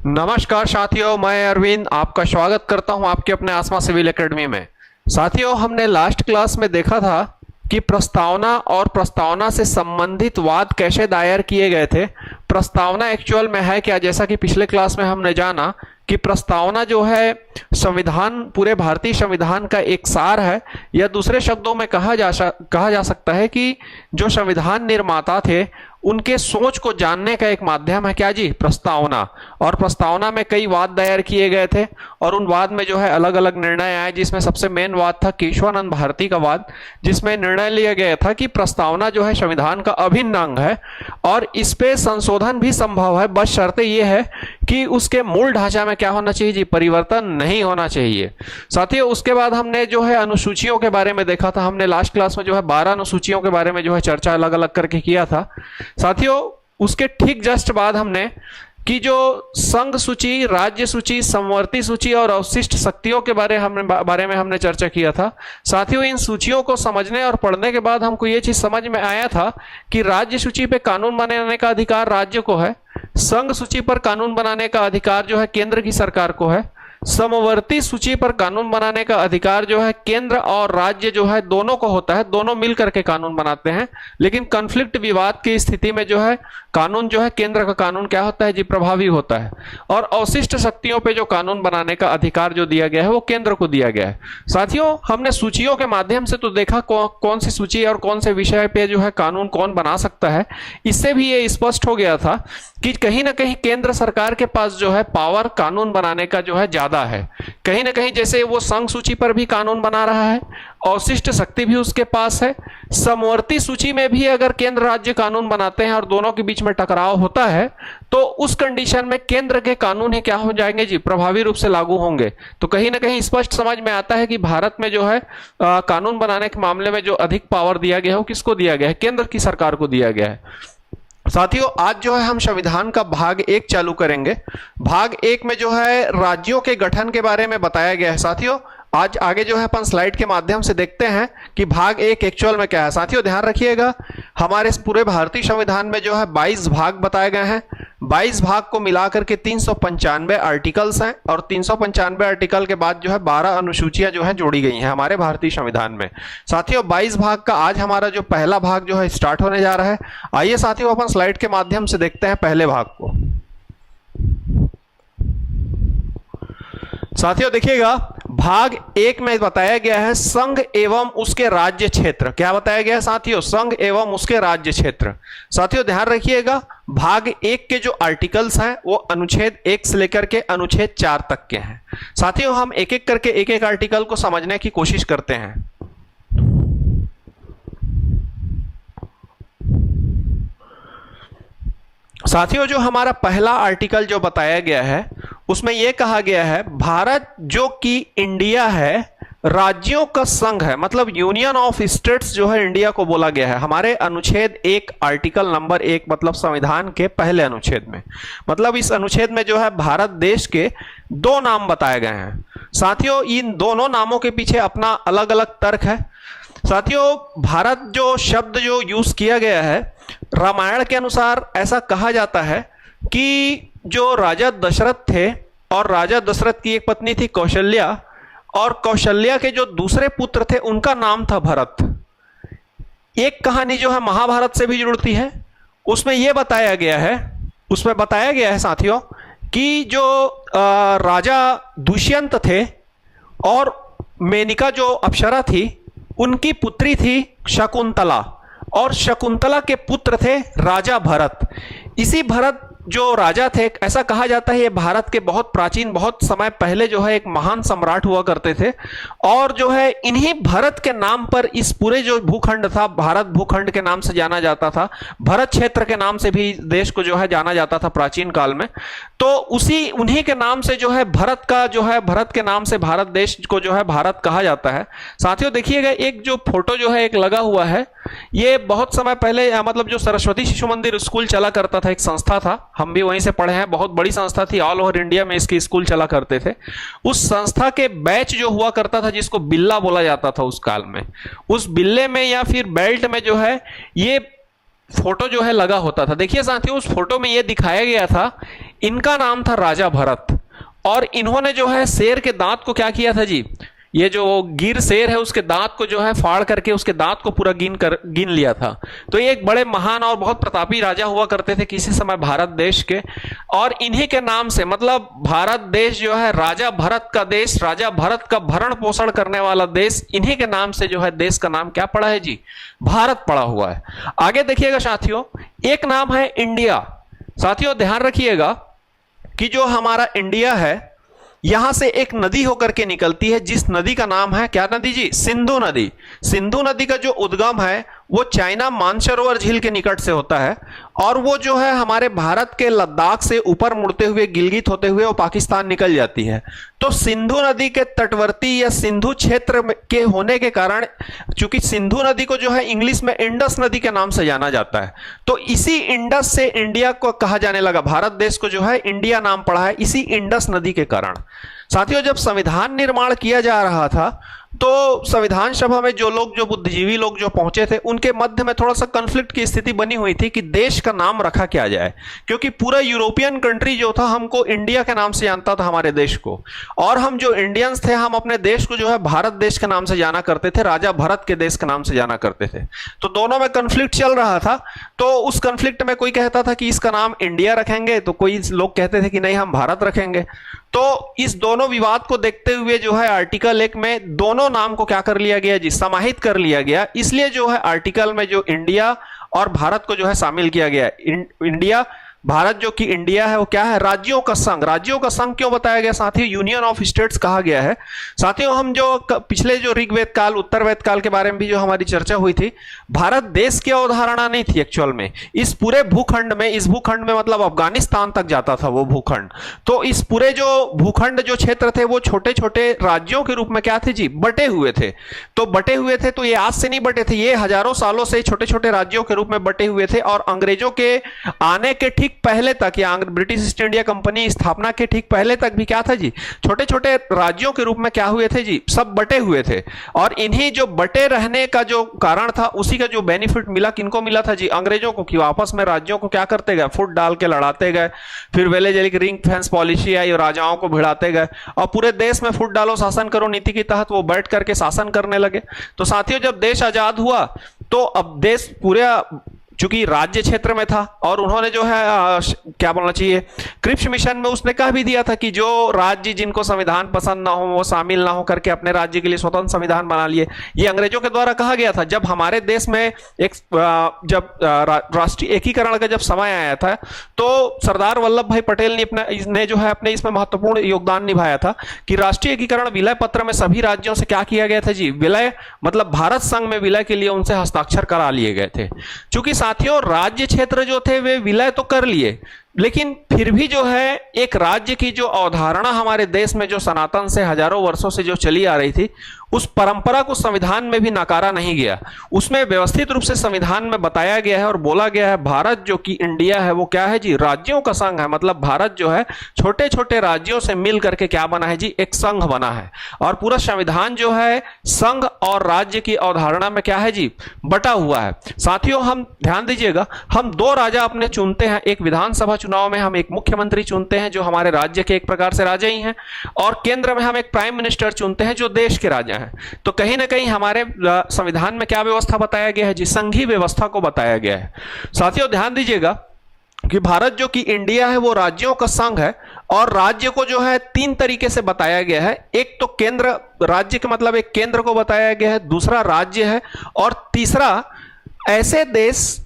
नमस्कार साथियों, मैं अरविंद आपका स्वागत करता हूं आपके अपने आसमा सिविल एकेडमी में। साथियों, हमने लास्ट क्लास में देखा था कि प्रस्तावना और प्रस्तावना से संबंधित वाद कैसे दायर किए गए थे। प्रस्तावना एक्चुअल में है क्या, जैसा कि पिछले क्लास में हमने जाना कि प्रस्तावना जो है संविधान, पूरे भारतीय संविधान का एक सार है, या दूसरे शब्दों में कहा जा सकता है कि जो संविधान निर्माता थे उनके सोच को जानने का एक माध्यम है क्या जी, प्रस्तावना। और प्रस्तावना में कई वाद दायर किए गए थे और उन वाद में जो है अलग अलग निर्णय आए, जिसमें सबसे मेन वाद था केशवानंद भारती का वाद, जिसमें निर्णय लिया गया था कि प्रस्तावना जो है संविधान का अभिन्न अंग है और इस पे संशोधन भी संभव है, बस शर्त यह है कि उसके मूल ढांचा में क्या होना चाहिए जी, परिवर्तन नहीं होना चाहिए। साथियों, उसके बाद हमने जो है अनुसूचियों के बारे में देखा था। हमने लास्ट क्लास में जो है 12 अनुसूचियों के बारे में जो है चर्चा अलग अलग करके किया था। साथियों, उसके ठीक जस्ट बाद हमने कि जो संघ सूची, राज्य सूची, समवर्ती सूची और अवशिष्ट शक्तियों के बारे में हमने चर्चा किया था। साथियों, इन सूचियों को समझने और पढ़ने के बाद हमको ये चीज समझ में आया था कि राज्य सूची पे कानून बनाने का अधिकार राज्य को है, संघ सूची पर कानून बनाने का अधिकार जो है केंद्र की सरकार को है, समवर्ती सूची पर कानून बनाने का अधिकार जो है केंद्र और राज्य जो है दोनों को होता है, दोनों मिलकर के कानून बनाते हैं। लेकिन कॉन्फ्लिक्ट, विवाद की स्थिति में जो है कानून जो है केंद्र का कानून क्या होता है जी, प्रभावी होता है। और अवशिष्ट शक्तियों पे जो कानून बनाने का अधिकार जो दिया गया है वो केंद्र को दिया गया है। साथियों, हमने सूचियों के माध्यम से तो देखा कौन सी सूची और कौन से विषय पे जो है कानून कौन बना सकता है। इससे भी ये स्पष्ट हो गया था कि कहीं ना कहीं केंद्र सरकार के पास जो है पावर कानून बनाने का जो है ज्यादा है। कहीं ना कहीं जैसे वो संघ सूची पर भी कानून बना रहा है, अवशिष्ट शक्ति भी उसके पास है, समवर्ती सूची में भी अगर केंद्र राज्य कानून बनाते हैं और दोनों के बीच में टकराव होता है तो उस कंडीशन में केंद्र के कानून ही क्या हो जाएंगे जी, प्रभावी रूप से लागू होंगे। तो कहीं ना कहीं स्पष्ट समझ में आता है कि भारत में जो है कानून बनाने के मामले में जो अधिक पावर दिया गया है वो किसको दिया गया है, केंद्र की सरकार को दिया गया है। साथियों, आज जो है हम संविधान का भाग 1 चालू करेंगे। भाग 1 में जो है राज्यों के गठन के बारे में बताया गया है। साथियों, आज आगे जो है अपन स्लाइड के माध्यम से देखते हैं कि भाग 1 एक्चुअल में क्या है। साथियों, ध्यान रखिएगा, हमारे इस पूरे भारतीय संविधान में जो है 22 भाग बताए गए हैं। 22 भाग को मिलाकर के 395 आर्टिकल्स हैं और 395 आर्टिकल के बाद जो है 12 अनुसूचियां जो है जोड़ी गई हैं हमारे भारतीय संविधान में। साथियों, 22 भाग का आज हमारा जो पहला भाग जो है स्टार्ट होने जा रहा है। आइए साथियों, अपन स्लाइड के माध्यम से देखते हैं पहले भाग को। साथियों देखिएगा, भाग 1 में बताया गया है संघ एवं उसके राज्य क्षेत्र। क्या बताया गया है साथियों, संघ एवं उसके राज्य क्षेत्र। साथियों ध्यान रखिएगा, भाग 1 के जो आर्टिकल्स हैं वो अनुच्छेद 1 से लेकर के अनुच्छेद 4 तक के हैं। साथियों, हम एक एक करके एक एक आर्टिकल को समझने की कोशिश करते हैं। साथियों, जो हमारा पहला आर्टिकल जो बताया गया है उसमें यह कहा गया है, भारत जो कि इंडिया है राज्यों का संघ है, मतलब यूनियन ऑफ स्टेट्स जो है इंडिया को बोला गया है हमारे अनुच्छेद 1 आर्टिकल नंबर 1, मतलब संविधान के पहले अनुच्छेद में। मतलब इस अनुच्छेद में जो है भारत देश के 2 नाम बताए गए हैं। साथियों, इन दोनों नामों के पीछे अपना अलग अलग तर्क है। साथियों, भारत जो शब्द जो यूज किया गया है, रामायण के अनुसार ऐसा कहा जाता है कि जो राजा दशरथ थे और राजा दशरथ की एक पत्नी थी कौशल्या, और कौशल्या के जो दूसरे पुत्र थे उनका नाम था भरत। एक कहानी जो है महाभारत से भी जुड़ती है, उसमें यह बताया गया है साथियों कि जो राजा दुष्यंत थे और मेनका जो अप्सरा थी उनकी पुत्री थी शकुंतला, और शकुंतला के पुत्र थे राजा भरत। इसी भरत जो राजा थे, ऐसा कहा जाता है ये भारत के बहुत प्राचीन, बहुत समय पहले जो है एक महान सम्राट हुआ करते थे। और जो है इन्हीं भरत के नाम पर इस पूरे जो भूखंड था, भारत भूखंड के नाम से जाना जाता था। भरत क्षेत्र के नाम से भी देश को जो है जाना जाता था प्राचीन काल में। तो उन्हीं के नाम से जो है भरत के नाम से भारत देश को जो है भारत कहा जाता है। साथियों देखिएगा, एक जो फोटो जो है एक लगा हुआ है, ये बहुत समय पहले मतलब जो सरस्वती शिशु मंदिर स्कूल चला करता था, एक संस्था था, हम भी वहीं से पढ़े हैं, बहुत बड़ी संस्था थी, ऑल ओवर इंडिया में इसके स्कूल चला करते थे। उस संस्था के बैच जो हुआ करता था, जिसको बिल्ला बोला जाता था उस काल में, उस बिल्ले में या फिर बेल्ट में जो है ये फोटो जो है लगा होता था। देखिए साथियों, उस फोटो में ये दिखाया गया था इनका नाम था राजा भरत। और इन्होंने जो है शेर के दांत को क्या किया था जी, ये जो गिर शेर है उसके दांत को जो है फाड़ करके उसके दांत को पूरा गिन लिया था। तो ये एक बड़े महान और बहुत प्रतापी राजा हुआ करते थे किसी समय भारत देश के। और इन्हीं के नाम से, मतलब भारत देश जो है राजा भरत का देश, राजा भरत का भरण पोषण करने वाला देश, इन्हीं के नाम से जो है देश का नाम क्या पड़ा है जी, भारत पड़ा हुआ है। आगे देखिएगा साथियों, एक नाम है इंडिया। साथियों ध्यान रखिएगा कि जो हमारा इंडिया है यहां से एक नदी होकर के निकलती है, जिस नदी का नाम है क्या नदी जी, सिंधु नदी। सिंधु नदी का जो उद्गम है वो चाइना मानसरोवर झील के निकट से होता है, और वो जो है हमारे भारत के लद्दाख से ऊपर मुड़ते हुए गिलगित होते हुए वो पाकिस्तान निकल जाती है। तो सिंधु नदी के तटवर्ती या सिंधु क्षेत्र के होने के कारण, चूंकि सिंधु नदी को जो है इंग्लिश में इंडस नदी के नाम से जाना जाता है, तो इसी इंडस से इंडिया को कहा जाने लगा, भारत देश को जो है इंडिया नाम पड़ा है इसी इंडस नदी के कारण। साथियों जब संविधान निर्माण किया जा रहा था तो संविधान सभा में जो लोग, जो बुद्धिजीवी लोग जो पहुंचे थे, उनके मध्य में थोड़ा सा कॉन्फ्लिक्ट की स्थिति बनी हुई थी कि देश का नाम रखा क्या जाए, क्योंकि पूरा यूरोपियन कंट्री जो था हमको इंडिया के नाम से जानता था हमारे देश को, और हम जो इंडियंस थे हम अपने देश को जो है भारत देश के नाम से जाना करते थे, राजा भरत के देश के नाम से जाना करते थे। तो दोनों में कॉन्फ्लिक्ट चल रहा था। तो उस कॉन्फ्लिक्ट में कोई कहता था कि इसका नाम इंडिया रखेंगे, तो कोई लोग कहते थे कि नहीं हम भारत रखेंगे। तो इस दोनों विवाद को देखते हुए जो है आर्टिकल 1 में दोनों नाम को क्या कर लिया गया जी, समाहित कर लिया गया। इसलिए जो है आर्टिकल में जो इंडिया और भारत को जो है शामिल किया गया। इंडिया, भारत जो कि इंडिया है वो क्या है, राज्यों का संघ। राज्यों का संघ क्यों बताया गया साथियों, यूनियन ऑफ स्टेट्स कहा गया है। साथियों हम जो पिछले जो ऋग्वेद काल उत्तर वेद काल के बारे में भी जो हमारी चर्चा हुई थी, भारत देश की अवधारणा नहीं थी एक्चुअल में। इस पूरे भूखंड में, इस भूखंड में मतलब अफगानिस्तान तक जाता था वो भूखंड। तो इस पूरे जो भूखंड जो क्षेत्र थे वो छोटे छोटे राज्यों के रूप में क्या थे जी, बटे हुए थे। तो बटे हुए थे तो ये आज से नहीं बटे थे, ये हजारों सालों से छोटे छोटे राज्यों के रूप में बटे हुए थे। और अंग्रेजों के आने के ठीक पहले तक, या ब्रिटिश ईस्ट इंडिया कंपनी स्थापना के ठीक पहले तक भी क्या था जी, छोटे छोटे राज्यों के रूप में क्या हुए थे जी, सब बटे हुए थे। और इन्हीं जो बटे रहने का जो कारण था, उसी का जो बेनिफिट मिला, किनको मिला था जी, अंग्रेजों को, कि आपस में राज्यों को क्या करते गए, फुट डाल के लड़ाते गए। फिर वेलेजलिक रिंग फेंस पॉलिसी आई, राजाओं को भिड़ाते गए, और पूरे देश में फुट डालो शासन करो नीति के तहत वो बैठ करके शासन करने लगे। तो साथियों जब देश आजाद हुआ तो अब देश पूरे, चूंकि राज्य क्षेत्र में था, और उन्होंने जो है क्या बोलना चाहिए, क्रिप्स मिशन में उसने कह भी दिया था कि जो राज्य जिनको संविधान पसंद ना हो वो शामिल ना हो करके अपने राज्य के लिए स्वतंत्र संविधान बना लिए। ये अंग्रेजों के द्वारा कहा गया था। जब हमारे देश में एक जब राष्ट्रीय एकीकरण का जब समय आया था तो सरदार वल्लभ भाई पटेल ने जो है अपने इसमें महत्वपूर्ण योगदान निभाया था कि राष्ट्रीय एकीकरण विलय पत्र में सभी राज्यों से क्या किया गया था जी, विलय मतलब भारत संघ में विलय के लिए उनसे हस्ताक्षर करा लिए गए थे। चूंकि साथियों राज्य क्षेत्र जो थे वे विलय तो कर लिए, लेकिन फिर भी जो है एक राज्य की जो अवधारणा हमारे देश में जो सनातन से हजारों वर्षों से जो चली आ रही थी, उस परंपरा को संविधान में भी नकारा नहीं गया। उसमें व्यवस्थित रूप से संविधान में बताया गया है और बोला गया है, भारत जो कि इंडिया है वो क्या है जी, राज्यों का संघ है। मतलब भारत जो है छोटे छोटे राज्यों से मिल करके क्या बना है जी, एक संघ बना है। और पूरा संविधान जो है संघ और राज्य की अवधारणा में क्या है जी, बटा हुआ है। साथियों हम ध्यान दीजिएगा, हम दो राजा अपने चुनते हैं। एक विधानसभा चुनाव में हम एक मुख्यमंत्री चुनते हैं जो हमारे राज्य के एक प्रकार से राजा ही हैं, और केंद्र में हम एक प्राइम मिनिस्टर चुनते हैं जो देश के राजा हैं। तो कहीं ना कहीं हमारे संविधान में क्या व्यवस्था बताया गया है जी, संघीय व्यवस्था को बताया गया है। साथियों ध्यान दीजिएगा कि भारत जो कि इंडिया है वो राज्यों का संघ है, और राज्य को जो है तीन तरीके से बताया गया है। एक तो केंद्र, राज्य के मतलब एक केंद्र को बताया गया है, दूसरा राज्य है, और तीसरा ऐसे देश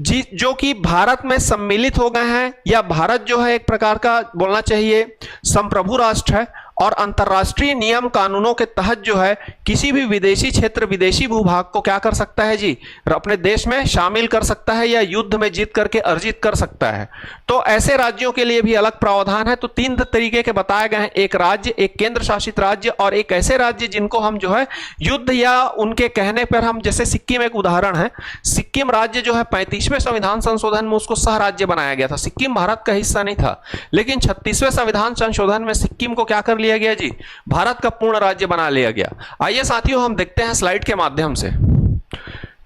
जो कि भारत में सम्मिलित हो गए हैं, या भारत जो है एक प्रकार का बोलना चाहिए संप्रभु राष्ट्र है, और अंतरराष्ट्रीय नियम कानूनों के तहत जो है किसी भी विदेशी क्षेत्र, विदेशी भूभाग को क्या कर सकता है जी, अपने देश में शामिल कर सकता है, या युद्ध में जीत करके अर्जित कर सकता है। तो ऐसे राज्यों के लिए भी अलग प्रावधान है। तो तीन तरीके के बताए गए हैं, एक राज्य, एक केंद्र शासित राज्य, और एक ऐसे राज्य जिनको हम जो है युद्ध या उनके कहने पर हम, जैसे सिक्किम एक उदाहरण है। सिक्किम राज्य जो है 35वें संविधान संशोधन में उसको सह राज्य बनाया गया था। सिक्किम भारत का हिस्सा नहीं था, लेकिन 36वें संविधान संशोधन में सिक्किम को क्या कर लिया गया जी, भारत का पूर्ण राज्य बना लिया गया। आइए साथियों हम देखते हैं स्लाइड के माध्यम से।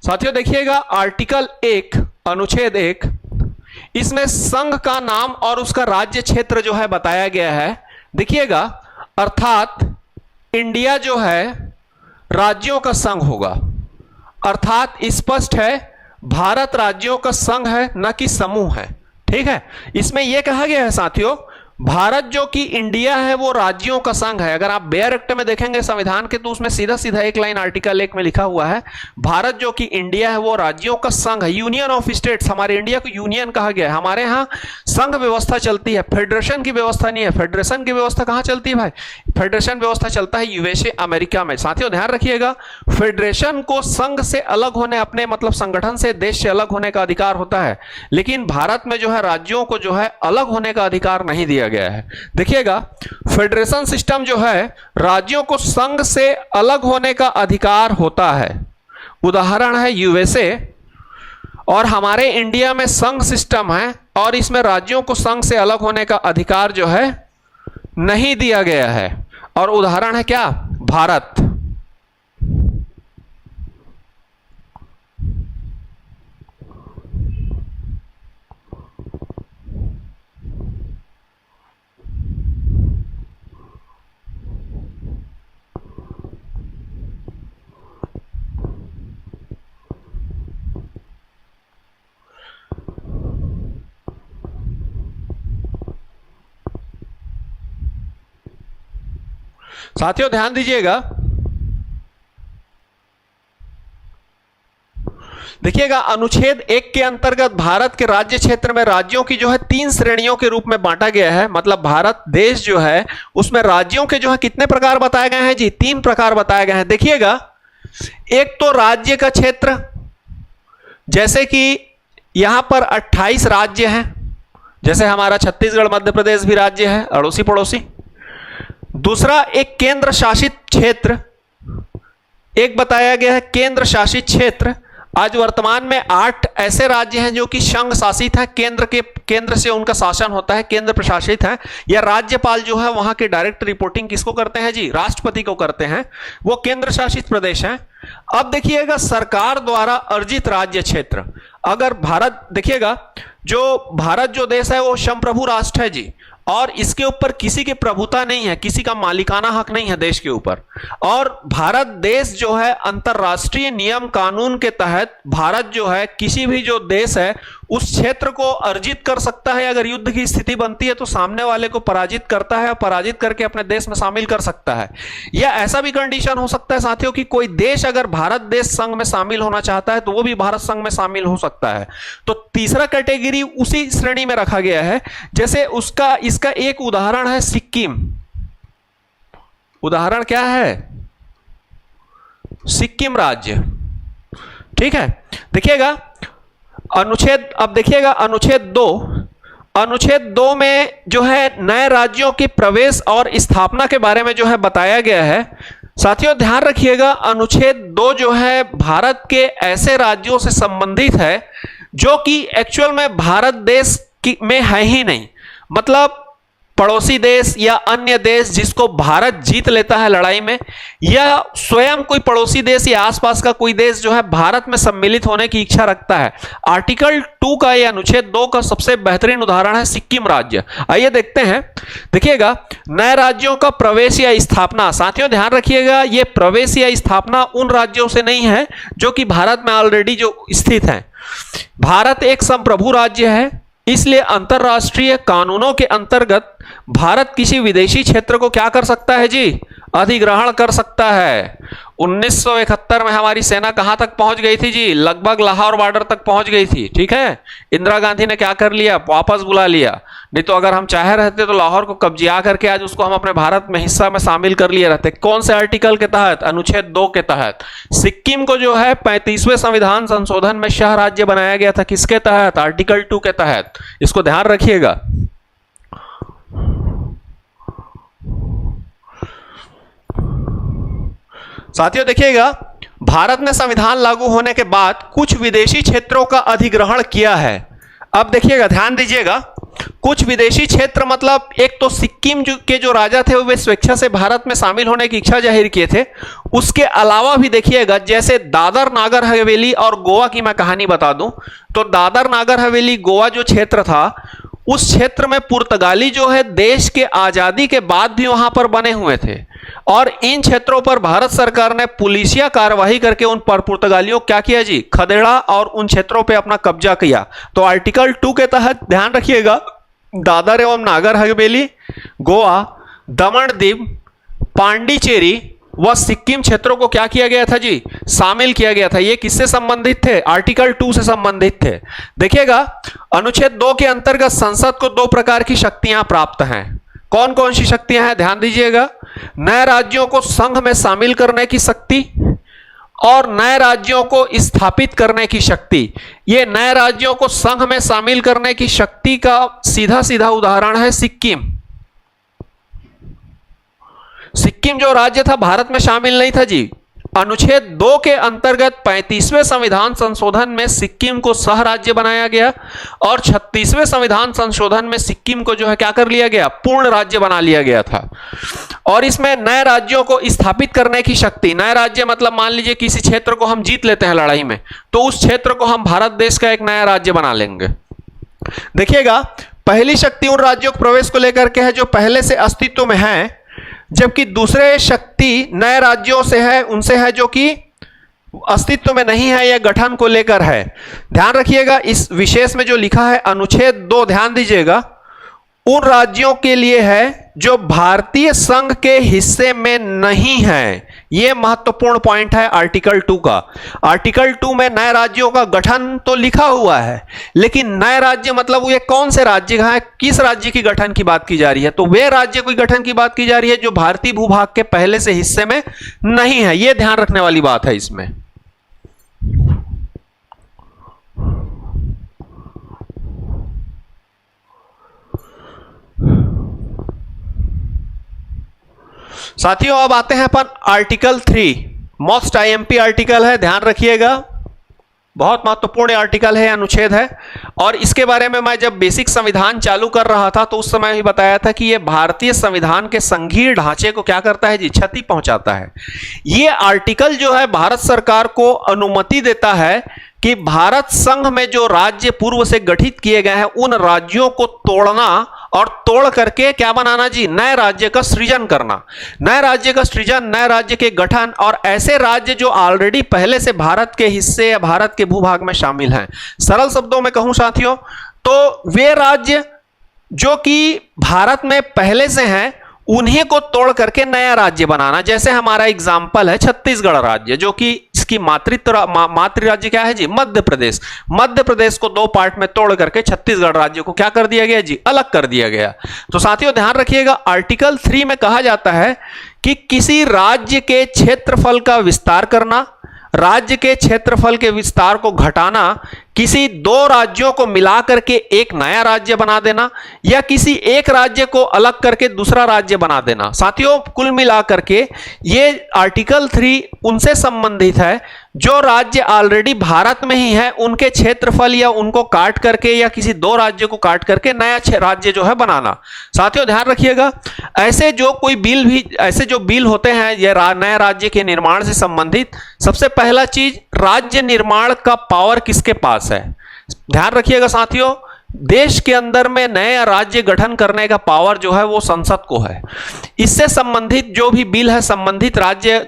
साथियों देखिएगा आर्टिकल 1 अनुच्छेद 1, इसमें संघ का नाम और उसका राज्य क्षेत्र जो है बताया गया है। देखिएगा, अर्थात इंडिया जो है राज्यों का संघ होगा, अर्थात स्पष्ट है भारत राज्यों का संघ है, न कि समूह है। ठीक है, इसमें यह कहा गया है साथियों, भारत जो कि इंडिया है वो राज्यों का संघ है। अगर आप बेयर एक्ट में देखेंगे संविधान के तो उसमें सीधा सीधा एक लाइन आर्टिकल 1 में लिखा हुआ है, भारत जो कि इंडिया है वो राज्यों का संघ है, यूनियन ऑफ स्टेट्स। हमारे इंडिया को यूनियन कहा गया है। हमारे यहाँ संघ व्यवस्था चलती है, फेडरेशन की व्यवस्था नहीं है। फेडरेशन की व्यवस्था कहां चलती है भाई? फेडरेशन व्यवस्था चलता है यूएसए अमेरिका में। साथियों ध्यान रखिएगा, फेडरेशन को संघ से अलग होने, अपने मतलब संगठन से, देश से अलग होने का अधिकार होता है, लेकिन भारत में जो है राज्यों को जो है अलग होने का अधिकार नहीं दिया गया है। देखिएगा, फेडरेशन सिस्टम जो है राज्यों को संघ से अलग होने का अधिकार होता है। उदाहरण है यूएसए, और हमारे इंडिया में संघ सिस्टम है और इसमें राज्यों को संघ से अलग होने का अधिकार जो है नहीं दिया गया है। और उदाहरण है क्या? भारत। साथियों ध्यान दीजिएगा, देखिएगा अनुच्छेद 1 के अंतर्गत भारत के राज्य क्षेत्र में राज्यों की जो है 3 श्रेणियों के रूप में बांटा गया है। मतलब भारत देश जो है उसमें राज्यों के जो है कितने प्रकार बताए गए हैं जी? 3 प्रकार बताए गए हैं। देखिएगा, एक तो राज्य का क्षेत्र, जैसे कि यहां पर 28 राज्य हैं, जैसे हमारा छत्तीसगढ़ मध्य प्रदेश भी राज्य है, अड़ोसी पड़ोसी। दूसरा एक केंद्र शासित क्षेत्र, एक बताया गया है केंद्र शासित क्षेत्र। आज वर्तमान में 8 ऐसे राज्य हैं जो कि संघ शासित हैं, केंद्र से उनका शासन होता है, केंद्र प्रशासित है, या राज्यपाल जो है वहां के डायरेक्ट रिपोर्टिंग किसको करते हैं जी? राष्ट्रपति को करते हैं, वो केंद्र शासित प्रदेश हैं। अब देखिएगा सरकार द्वारा अर्जित राज्य क्षेत्र। अगर भारत, देखिएगा जो भारत जो देश है वो संप्रभु राष्ट्र है जी, और इसके ऊपर किसी की प्रभुता नहीं है, किसी का मालिकाना हक नहीं है देश के ऊपर। और भारत देश जो है अंतरराष्ट्रीय नियम कानून के तहत भारत जो है किसी भी जो देश है उस क्षेत्र को अर्जित कर सकता है। अगर युद्ध की स्थिति बनती है तो सामने वाले को पराजित करता है और पराजित करके अपने देश में शामिल कर सकता है। या ऐसा भी कंडीशन हो सकता है साथियों कि कोई देश अगर भारत देश संघ में शामिल होना चाहता है तो वो भी भारत संघ में शामिल हो सकता है। तो तीसरा कैटेगरी उसी श्रेणी में रखा गया है। जैसे इसका एक उदाहरण है सिक्किम। उदाहरण क्या है? सिक्किम राज्य। ठीक है, देखिएगा अनुच्छेद, अब देखिएगा अनुच्छेद 2 में जो है नए राज्यों के प्रवेश और स्थापना के बारे में जो है बताया गया है। साथियों ध्यान रखिएगा, अनुच्छेद 2 जो है भारत के ऐसे राज्यों से संबंधित है जो कि एक्चुअल में भारत देश में है ही नहीं। मतलब पड़ोसी देश या अन्य देश जिसको भारत जीत लेता है लड़ाई में, या स्वयं कोई पड़ोसी देश या आसपास का कोई देश जो है भारत में सम्मिलित होने की इच्छा रखता है। आर्टिकल 2 का या अनुच्छेद 2 का सबसे बेहतरीन उदाहरण है सिक्किम राज्य। आइए देखते हैं। देखिएगा नए राज्यों का प्रवेश या स्थापना। साथियों ध्यान रखिएगा, यह प्रवेश या स्थापना उन राज्यों से नहीं है जो कि भारत में ऑलरेडी जो स्थित है। भारत एक संप्रभु राज्य है, इसलिए अंतरराष्ट्रीय कानूनों के अंतर्गत भारत किसी विदेशी क्षेत्र को क्या कर सकता है जी? अधिग्रहण कर सकता है। 1971 में हमारी सेना कहां तक पहुंच गई थी जी? लगभग लाहौर बॉर्डर तक पहुंच गई थी। ठीक है, इंदिरा गांधी ने क्या कर लिया? वापस बुला लिया। नहीं तो अगर हम चाहे रहते तो लाहौर को कब्जा करके आज उसको हम अपने भारत में हिस्सा में शामिल कर लिए रहते। कौन से आर्टिकल के तहत? अनुच्छेद 2 के तहत। सिक्किम को जो है 35वें संविधान संशोधन में शह राज्य बनाया गया था। किसके तहत? आर्टिकल 2 के तहत। इसको ध्यान रखिएगा। साथियों देखिएगा, भारत ने संविधान लागू होने के बाद कुछ विदेशी क्षेत्रों का अधिग्रहण किया है। अब देखिएगा, ध्यान दीजिएगा, कुछ विदेशी क्षेत्र, मतलब एक तो सिक्किम के जो राजा थे वे स्वेच्छा से भारत में शामिल होने की इच्छा जाहिर किए थे। उसके अलावा भी देखिएगा, जैसे दादर नागर हवेली और गोवा की मैं कहानी बता दूं तो दादर नागर हवेली गोवा जो क्षेत्र था, उस क्षेत्र में पुर्तगाली जो है देश के आजादी के बाद भी वहां पर बने हुए थे और इन क्षेत्रों पर भारत सरकार ने पुलिसिया कार्यवाही करके उन पर पुर्तगालियों क्या किया जी, खदेड़ा और उन क्षेत्रों पे अपना कब्जा किया। तो आर्टिकल 2 के तहत ध्यान रखिएगा, दादर एवं नागर हवेली, गोवा, दमन दीव, पांडिचेरी व सिक्किम क्षेत्रों को क्या किया गया था जी, शामिल किया गया था। ये किससे संबंधित थे, आर्टिकल 2 से संबंधित थे। देखिएगा, अनुच्छेद 2 के अंतर्गत संसद को 2 प्रकार की शक्तियां प्राप्त हैं। कौन कौन सी शक्तियां हैं, ध्यान दीजिएगा, नए राज्यों को संघ में शामिल करने की शक्ति और नए राज्यों को स्थापित करने की शक्ति। ये नए राज्यों को संघ में शामिल करने की शक्ति का सीधा सीधा उदाहरण है सिक्किम। सिक्किम जो राज्य था भारत में शामिल नहीं था जी। अनुच्छेद 2 के अंतर्गत 35वें संविधान संशोधन में सिक्किम को सह राज्य बनाया गया और 36वें संविधान संशोधन में सिक्किम को जो है क्या कर लिया गया, पूर्ण राज्य बना लिया गया था। और इसमें नए राज्यों को स्थापित करने की शक्ति, नए राज्य मतलब मान लीजिए किसी क्षेत्र को हम जीत लेते हैं लड़ाई में, तो उस क्षेत्र को हम भारत देश का एक नया राज्य बना लेंगे। देखिएगा, पहली शक्ति उन राज्यों के प्रवेश को लेकर के है जो पहले से अस्तित्व में है, जबकि दूसरे शक्ति नए राज्यों से है, उनसे है जो कि अस्तित्व में नहीं है या गठन को लेकर है। ध्यान रखिएगा, इस विशेष में जो लिखा है अनुच्छेद 2, ध्यान दीजिएगा, उन राज्यों के लिए है जो भारतीय संघ के हिस्से में नहीं है। यह महत्वपूर्ण पॉइंट है आर्टिकल 2 का। आर्टिकल 2 में नए राज्यों का गठन तो लिखा हुआ है, लेकिन नए राज्य मतलब ये कौन से राज्य हैं, किस राज्य की गठन की बात की जा रही है, तो वे राज्य की गठन की बात की जा रही है जो भारतीय भूभाग के पहले से हिस्से में नहीं है। यह ध्यान रखने वाली बात है इसमें। साथियों, अब आते हैं अपन आर्टिकल 3, मोस्ट आईएमपी आर्टिकल है, ध्यान रखिएगा, बहुत महत्वपूर्ण आर्टिकल है, अनुच्छेद है। और इसके बारे में मैं जब बेसिक संविधान चालू कर रहा था तो उस समय ही बताया था कि यह भारतीय संविधान के संघीय ढांचे को क्या करता है जी, क्षति पहुंचाता है। यह आर्टिकल जो है भारत सरकार को अनुमति देता है कि भारत संघ में जो राज्य पूर्व से गठित किए गए हैं उन राज्यों को तोड़ना और तोड़ करके क्या बनाना जी, नए राज्य का सृजन करना। नए राज्य का सृजन, नए राज्य के गठन, और ऐसे राज्य जो ऑलरेडी पहले से भारत के हिस्से या भारत के भूभाग में शामिल हैं। सरल शब्दों में कहूं साथियों, तो वे राज्य जो कि भारत में पहले से हैं उन्हीं को तोड़ करके नया राज्य बनाना। जैसे हमारा एग्जाम्पल है छत्तीसगढ़ राज्य, जो कि इसकी मातृ राज्य क्या है जी, मध्य प्रदेश। मध्य प्रदेश को 2 पार्ट में तोड़ करके छत्तीसगढ़ राज्य को क्या कर दिया गया जी, अलग कर दिया गया। तो साथियों ध्यान रखिएगा, आर्टिकल 3 में कहा जाता है कि किसी राज्य के क्षेत्रफल का विस्तार करना, राज्य के क्षेत्रफल के विस्तार को घटाना, किसी 2 राज्यों को मिलाकर के एक नया राज्य बना देना, या किसी एक राज्य को अलग करके दूसरा राज्य बना देना। साथियों, कुल मिलाकर के ये आर्टिकल 3 उनसे संबंधित है जो राज्य ऑलरेडी भारत में ही है, उनके क्षेत्रफल या उनको काट करके या किसी 2 राज्यों को काट करके नया राज्य जो है बनाना। साथियों ध्यान रखिएगा, ऐसे जो बिल होते हैं ये नए राज्य के निर्माण से संबंधित, सबसे पहला चीज, राज्य निर्माण का पावर किसके पास है। ध्यान रखिएगा साथियों, देश के अंदर में नया राज्य गठन करने का पावर जो है वो संसद को है। इससे संबंधित जो भी बिल है संबंधित राज्य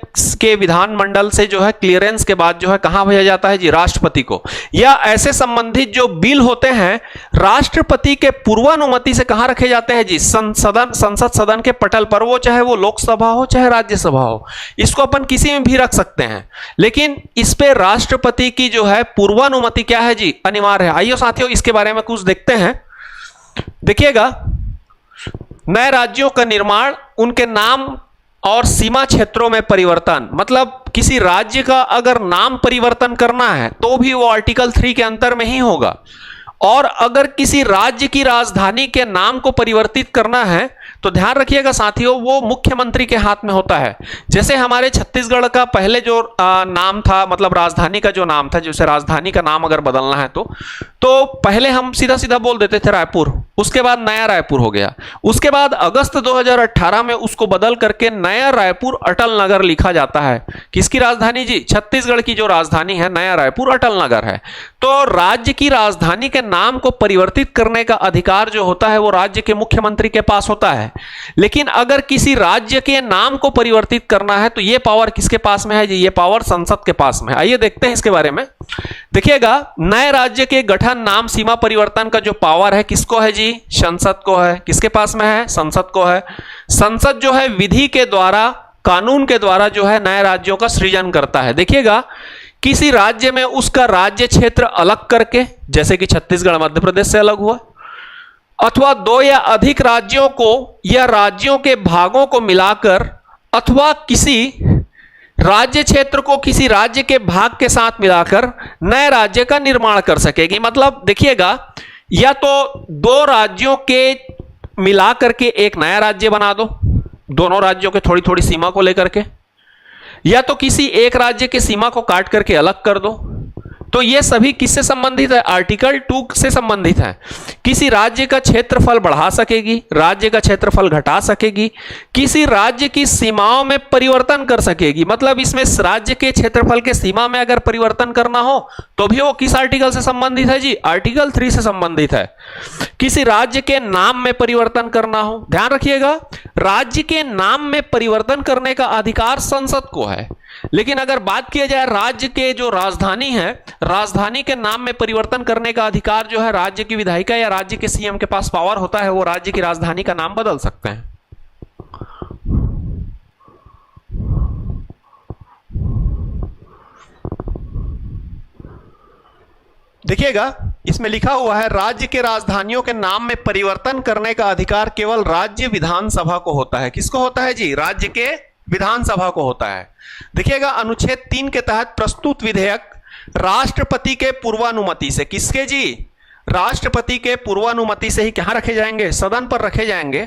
के विधानमंडल से जो है क्लियरेंस के बाद जो है कहां भेजा जाता है जी, राष्ट्रपति को। या ऐसे संबंधित जो बिल होते हैं राष्ट्रपति के पूर्वानुमति से कहां रखे जाते हैं जी, संसद सदन के पटल पर, वो चाहे वो लोकसभा हो चाहे राज्यसभा हो। इसको अपन किसी में भी रख सकते हैं, लेकिन इस पे राष्ट्रपति की जो है पूर्वानुमति क्या है जी, अनिवार्य है। आइए साथियों इसके बारे में कुछ देखते हैं। देखिएगा, नए राज्यों का निर्माण, उनके नाम और सीमा क्षेत्रों में परिवर्तन, मतलब किसी राज्य का अगर नाम परिवर्तन करना है तो भी वो आर्टिकल 3 के अंतर में ही होगा। और अगर किसी राज्य की राजधानी के नाम को परिवर्तित करना है तो ध्यान रखिएगा साथियों, वो मुख्यमंत्री के हाथ में होता है। जैसे हमारे छत्तीसगढ़ का पहले जो नाम था, मतलब राजधानी का जो नाम था, जैसे राजधानी का नाम अगर बदलना है तो पहले हम सीधा सीधा बोल देते थे रायपुर, उसके बाद नया रायपुर हो गया। उसके बाद अगस्त 2018 में उसको बदल करके नया रायपुर अटल नगर लिखा जाता है। किसकी राजधानी जी? छत्तीसगढ़ की जो राजधानी है नया रायपुर अटल नगर है। तो राज्य की राजधानी के नाम को परिवर्तित करने का अधिकार जो होता है वो राज्य के मुख्यमंत्री के पास होता है। लेकिन अगर किसी राज्य के नाम को परिवर्तित करना है तो यह पावर किसके पास में है जी? ये पावर संसद के पास में है। आइए देखते हैं इसके बारे में। देखिएगा, नए राज्य के गठन, नाम, सीमा परिवर्तन का जो पावर है किसको है जी? संसद को है। किसके पास में है? संसद को है। संसद जो है विधि के द्वारा, कानून के द्वारा जो है नए राज्यों का सृजन करता है। देखिएगा, किसी राज्य में उसका राज्य क्षेत्र अलग करके, जैसे कि छत्तीसगढ़ मध्य प्रदेश से अलग हुआ, अथवा दो या अधिक राज्यों को या राज्यों के भागों को मिलाकर, अथवा किसी राज्य क्षेत्र को किसी राज्य के भाग के साथ मिलाकर नए राज्य का निर्माण कर सकेगी। मतलब देखिएगा, या तो दो राज्यों के मिला करके एक नया राज्य बना दो, दोनों राज्यों के थोड़ी थोड़ी सीमा को लेकर के, या तो किसी एक राज्य की सीमा को काट करके अलग कर दो। तो ये सभी किससे संबंधित है? आर्टिकल 2 से संबंधित है। किसी राज्य का क्षेत्रफल बढ़ा सकेगी, राज्य का क्षेत्रफल घटा सकेगी, किसी राज्य की सीमाओं में परिवर्तन कर सकेगी। मतलब इसमें राज्य के क्षेत्रफल के सीमा में अगर परिवर्तन करना हो तो भी वो किस आर्टिकल से संबंधित है जी? आर्टिकल 3 से संबंधित है। किसी राज्य के नाम में परिवर्तन करना हो, ध्यान रखिएगा, राज्य के नाम में परिवर्तन करने का अधिकार संसद को है। लेकिन अगर बात किया जाए राज्य के जो राजधानी है, राजधानी के नाम में परिवर्तन करने का अधिकार जो है राज्य की विधायिका या राज्य के सीएम के पास पावर होता है। वो राज्य की राजधानी का नाम बदल सकते हैं। देखिएगा, इसमें लिखा हुआ है राज्य के राजधानियों के नाम में परिवर्तन करने का अधिकार केवल राज्य विधानसभा को होता है। किसको होता है जी? राज्य के विधानसभा को होता है। देखिएगा, अनुच्छेद 3 के तहत प्रस्तुत विधेयक राष्ट्रपति के पूर्वानुमति से, किसके जी? राष्ट्रपति के पूर्वानुमति से ही कहां रखे जाएंगे? सदन पर रखे जाएंगे।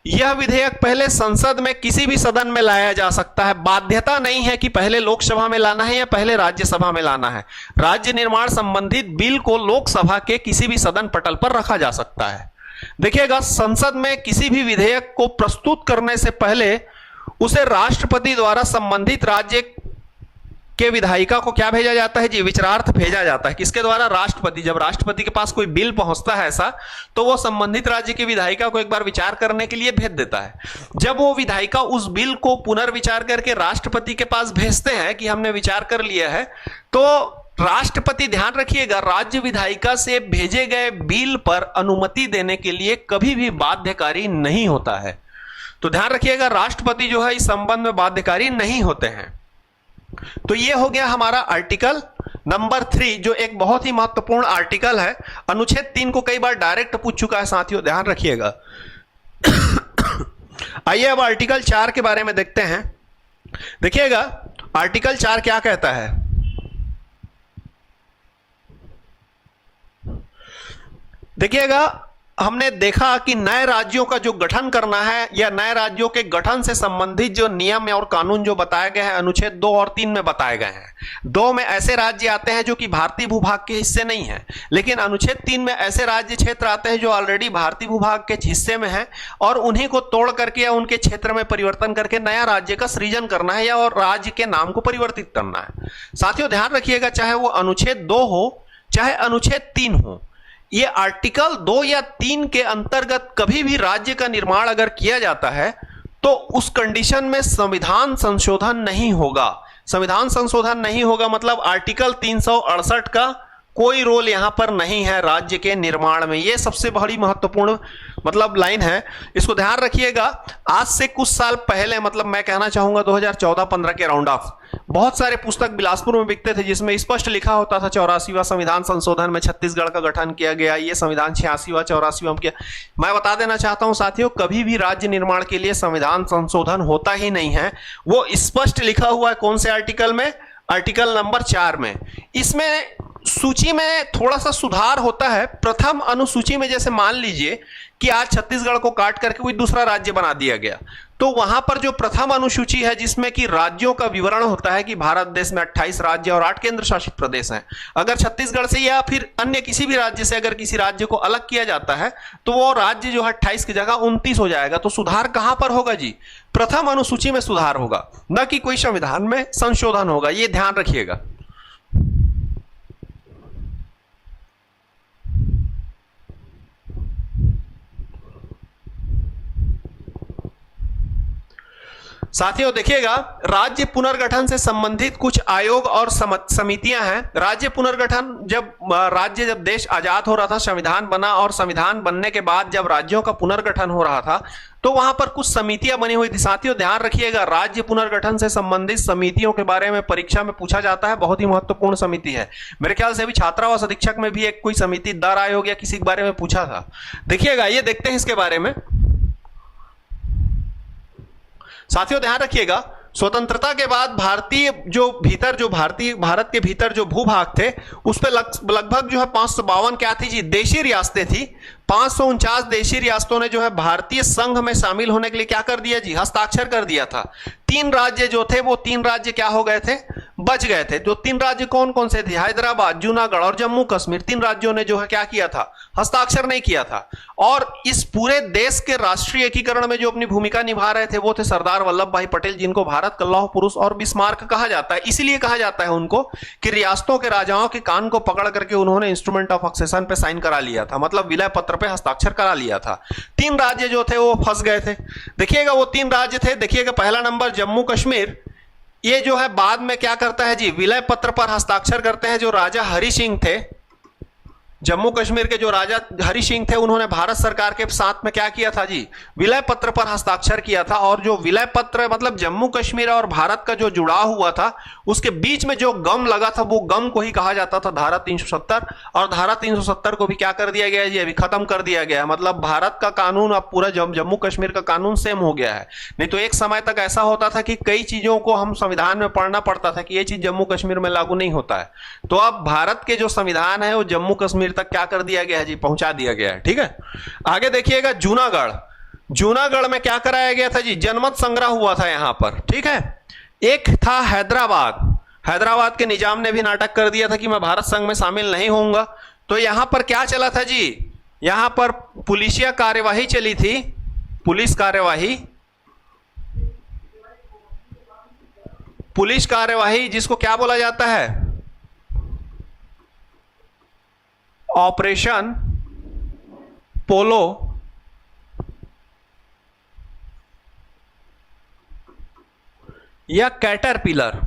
यह विधेयक पहले संसद में किसी भी सदन में लाया जा सकता है। बाध्यता नहीं है कि पहले लोकसभा में लाना है या पहले राज्यसभा में लाना है। राज्य निर्माण संबंधित बिल को लोकसभा के किसी भी सदन पटल पर रखा जा सकता है। देखिएगा, संसद में किसी भी विधेयक को प्रस्तुत करने से पहले उसे राष्ट्रपति द्वारा संबंधित राज्य के विधायिका को क्या भेजा जाता है जी? विचारार्थ भेजा जाता है। किसके द्वारा? राष्ट्रपति। जब राष्ट्रपति के पास कोई बिल पहुंचता है ऐसा, तो वो संबंधित राज्य की विधायिका को एक बार विचार करने के लिए भेज देता है। जब वो विधायिका उस बिल को पुनर्विचार करके राष्ट्रपति के पास भेजते हैं कि हमने विचार कर लिया है, तो राष्ट्रपति, ध्यान रखिएगा, राज्य विधायिका से भेजे गए बिल पर अनुमति देने के लिए कभी भी बाध्यकारी नहीं होता है। तो ध्यान रखिएगा, राष्ट्रपति जो है इस संबंध में बाध्यकारी नहीं होते हैं। तो ये हो गया हमारा आर्टिकल नंबर 3, जो एक बहुत ही महत्वपूर्ण आर्टिकल है। अनुच्छेद 3 को कई बार डायरेक्ट पूछ चुका है साथियों, ध्यान रखिएगा। आइए अब आर्टिकल 4 के बारे में देखते हैं। देखिएगा, आर्टिकल 4 क्या कहता है। देखिएगा, हमने देखा कि नए राज्यों का जो गठन करना है या नए राज्यों के गठन से संबंधित जो नियम और कानून जो बताए गए हैं अनुच्छेद 2 और 3 में बताए गए हैं। 2 में ऐसे राज्य आते हैं जो कि भारतीय भूभाग के हिस्से नहीं है, लेकिन अनुच्छेद 3 में ऐसे राज्य क्षेत्र आते हैं जो ऑलरेडी भारतीय भूभाग के हिस्से में है और उन्हीं को तोड़ करके या उनके क्षेत्र में परिवर्तन करके नया राज्य का सृजन करना है या और राज्य के नाम को परिवर्तित करना है। साथियों ध्यान रखिएगा, चाहे वो अनुच्छेद 2 हो चाहे अनुच्छेद 3 हो, ये आर्टिकल 2 या 3 के अंतर्गत कभी भी राज्य का निर्माण अगर किया जाता है तो उस कंडीशन में संविधान संशोधन नहीं होगा। संविधान संशोधन नहीं होगा मतलब आर्टिकल 368 का कोई रोल यहां पर नहीं है राज्य के निर्माण में। यह सबसे बड़ी महत्वपूर्ण मतलब लाइन है, इसको ध्यान रखिएगा। आज से कुछ साल पहले, मतलब मैं कहना चाहूंगा 2014-15 के राउंड ऑफ, बहुत सारे पुस्तक बिलासपुर में बिकते थे जिसमें स्पष्ट लिखा होता था 84वां संविधान संशोधन में छत्तीसगढ़ का गठन किया गया, ये संविधान 86वां 84वां किया। मैं बता देना चाहता हूं साथियों, कभी भी राज्य निर्माण के लिए संविधान संशोधन होता ही नहीं है। वो स्पष्ट लिखा हुआ है कौन से आर्टिकल में? आर्टिकल नंबर 4 में। इसमें सूची में थोड़ा सा सुधार होता है। प्रथम अनुसूची में जैसे मान लीजिए कि आज छत्तीसगढ़ को काट करके कोई दूसरा राज्य बना दिया गया, तो वहां पर जो प्रथम अनुसूची है जिसमें कि राज्यों का विवरण होता है कि भारत देश में 28 राज्य और 8 केंद्र शासित प्रदेश हैं, अगर छत्तीसगढ़ से या फिर अन्य किसी भी राज्य से अगर किसी राज्य को अलग किया जाता है तो वो राज्य जो है 28 की जगह 29 हो जाएगा। तो सुधार कहां पर होगा जी? प्रथम अनुसूची में सुधार होगा, न कि कोई संविधान में संशोधन होगा, ये ध्यान रखिएगा। साथियों देखिएगा, राज्य पुनर्गठन से संबंधित कुछ आयोग और समितियां हैं। राज्य पुनर्गठन जब देश आजाद हो रहा था, संविधान बना, और संविधान बनने के बाद जब राज्यों का पुनर्गठन हो रहा था तो वहां पर कुछ समितियां बनी हुई थी। साथियों ध्यान रखिएगा, राज्य पुनर्गठन से संबंधित समितियों के बारे में परीक्षा में पूछा जाता है, बहुत ही महत्वपूर्ण समिति है। मेरे ख्याल से अभी छात्रावास अधीक्षक में भी एक कोई समिति दर आयोग या किसी के बारे में पूछा था। देखिएगा, ये देखते हैं इसके बारे में। साथियों ध्यान रखिएगा, स्वतंत्रता के बाद भारत के भीतर जो भूभाग थे उस पे लगभग जो है 552 क्या थी जी? देशी रियासतें थी। 549 देशी रियासतों ने जो है भारतीय संघ में शामिल होने के लिए क्या कर दिया जी? हस्ताक्षर कर दिया था। 3 राज्य जो थे वो 3 राज्य क्या हो गए थे? बच गए थे। जो 3 राज्य कौन कौन से थे? हैदराबाद, जूनागढ़ और जम्मू कश्मीर। 3 राज्यों ने जो है क्या किया था? हस्ताक्षर नहीं किया था। और इस पूरे देश के राष्ट्रीय एकीकरण में जो अपनी भूमिका निभा रहे थे वो थे सरदार वल्लभ भाई पटेल, जिनको भारत का लौह पुरुष और बिस्मार्क कहा जाता है। इसलिए कहा जाता है उनको कि रियासतों के राजाओं के कान को पकड़ करके उन्होंने इंस्ट्रूमेंट ऑफ सक्सेशन पे साइन करा लिया था, मतलब विलय पत्र पे हस्ताक्षर करा लिया था। 3 राज्य जो थे वो फंस गए थे। देखिएगा, वो 3 राज्य थे। देखिएगा, पहला नंबर जम्मू कश्मीर, ये जो है बाद में क्या करता है जी? विलय पत्र पर हस्ताक्षर करते हैं। जो राजा हरि सिंह थे, जम्मू कश्मीर के जो राजा हरि सिंह थे, उन्होंने भारत सरकार के साथ में क्या किया था जी? विलय पत्र पर हस्ताक्षर किया था। और जो विलय पत्र मतलब जम्मू कश्मीर और भारत का जो जुड़ाव हुआ था उसके बीच में जो गम लगा था वो गम को ही कहा जाता था धारा 370। और धारा 370 को भी क्या कर दिया गया जी? अभी खत्म कर दिया गया। मतलब भारत का कानून अब पूरा जम्मू कश्मीर का कानून सेम हो गया है। नहीं तो एक समय तक ऐसा होता था कि कई चीजों को हम संविधान में पढ़ना पड़ता था कि ये चीज जम्मू कश्मीर में लागू नहीं होता है। तो अब भारत के जो संविधान है वो जम्मू कश्मीर तक क्या कर दिया गया है जी? पहुंचा दिया गया है। ठीक है, आगे देखिएगा, जूनागढ़ में क्या कराया गया था जी? जनमत संग्रह हुआ था यहां पर। ठीक है, एक था हैदराबाद के निजाम ने भी नाटक कर दिया था कि मैं भारत संघ में शामिल नहीं होऊंगा। तो यहां पर क्या चला था जी? यहां पर पुलिसिया कार्यवाही चली थी, पुलिस कार्यवाही जिसको क्या बोला जाता है? ऑपरेशन पोलो या कैटरपिलर,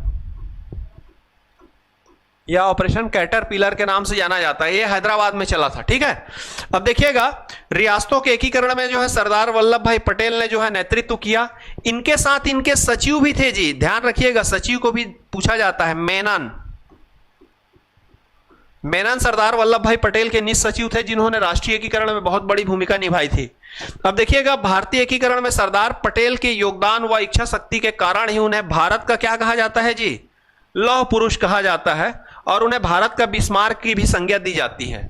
या ऑपरेशन कैटरपिलर के नाम से जाना जाता है। ये हैदराबाद में चला था। ठीक है, अब देखिएगा, रियासतों के एकीकरण में जो है सरदार वल्लभ भाई पटेल ने जो है नेतृत्व किया। इनके साथ इनके सचिव भी थे जी, ध्यान रखिएगा, सचिव को भी पूछा जाता है। मेनन सरदार वल्लभ भाई पटेल के निज सचिव थे, जिन्होंने राष्ट्रीय एकीकरण में बहुत बड़ी भूमिका निभाई थी। अब देखिएगा, भारतीय एकीकरण में सरदार पटेल के योगदान व इच्छा शक्ति के कारण ही उन्हें भारत का क्या कहा जाता है जी? लौह पुरुष कहा जाता है। और उन्हें भारत का बिस्मार्क की भी संज्ञा दी जाती है।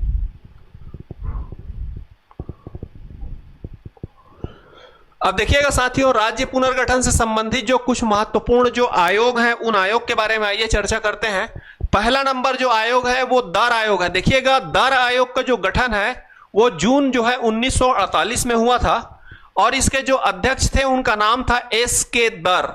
अब देखिएगा साथियों, राज्य पुनर्गठन से संबंधित जो कुछ महत्वपूर्ण जो आयोग हैं उन आयोग के बारे में आइए चर्चा करते हैं। पहला नंबर जो आयोग है वो दर आयोग है। देखिएगा, दर आयोग का जो गठन है वो जून जो है 1948 में हुआ था। और इसके जो अध्यक्ष थे उनका नाम था एस.के. दर।